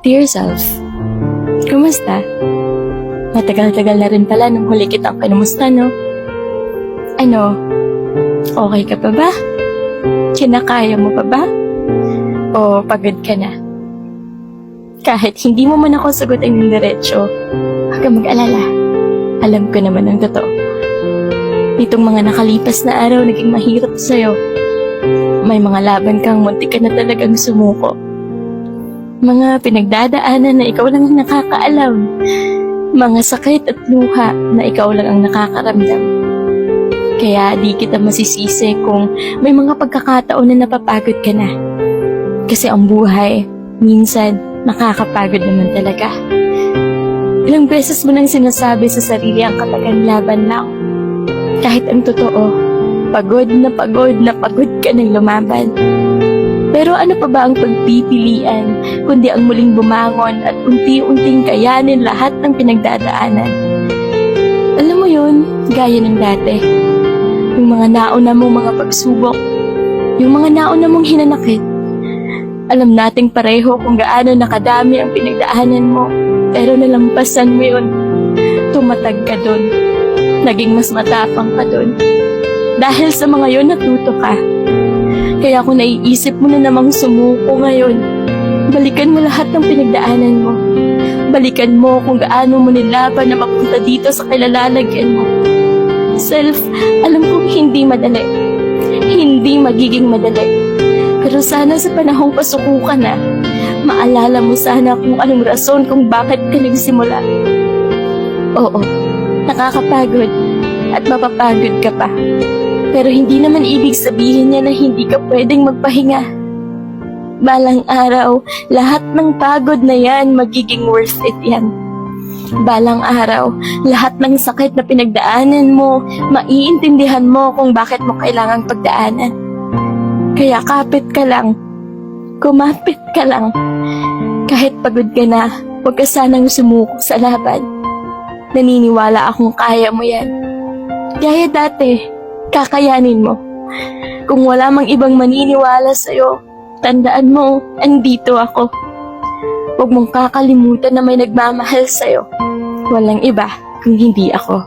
Dear self, kumusta? Matagal-tagal na rin pala nung huli kitang kinumusta, no? Ano, okay ka pa ba? Kinakaya mo pa ba? O pagod ka na? Kahit hindi mo man ako sagutin ng diretso, huwag kang mag-alala. Alam ko naman ang totoo. Nitong mga nakalipas na araw, naging mahirap sa'yo. May mga laban kang muntik ka na talagang sumuko. Mga pinagdadaanan na ikaw lang ang nakakaalam. Mga sakit at luha na ikaw lang ang nakakaramdam. Kaya di kita masisisi kung may mga pagkakataon na napapagod ka na. Kasi ang buhay, minsan, nakakapagod naman talaga. Ilang beses mo nang sinasabi sa sarili ang katagang laban lang. Kahit ang totoo, pagod na pagod ka ng lumaban. Pero ano pa ba ang pagpipilian, kundi ang muling bumangon at unti-unting kayanin lahat ng pinagdadaanan? Alam mo yun, gaya ng dati. Yung mga nauna mong mga pagsubok, yung mga nauna mong hinanakit. Alam nating pareho kung gaano nakadami ang pinagdaanan mo, pero nalampasan mo yun. Tumatag ka dun. Naging mas matapang ka dun. Dahil sa mga yun, natuto ka. Kaya kung naiisip mo na namang sumuko ngayon, balikan mo lahat ng pinagdaanan mo. Balikan mo kung gaano mo nilaban na mapunta dito sa kilalalagyan mo. Self, alam kong hindi madali. Hindi magiging madali. Pero sana sa panahong pasuko ka na, maalala mo sana kung anong rason kung bakit ka nagsimula. Oo, nakakapagod at mapapagod ka pa. Pero hindi naman ibig sabihin niya na hindi ka pwedeng magpahinga. Balang araw, lahat ng pagod na yan magiging worth it yan. Balang araw, lahat ng sakit na pinagdaanan mo, maiintindihan mo kung bakit mo kailangang pagdaanan. Kaya kapit ka lang, kumapit ka lang. Kahit pagod ka na, huwag ka sanang sumuko sa laban. Naniniwala akong kaya mo yan. Gaya dati, kakayanin mo. Kung wala mang ibang maniniwala sa'yo, tandaan mo, andito ako. Huwag mong kakalimutan na may nagmamahal sa'yo. Walang iba kung hindi ako.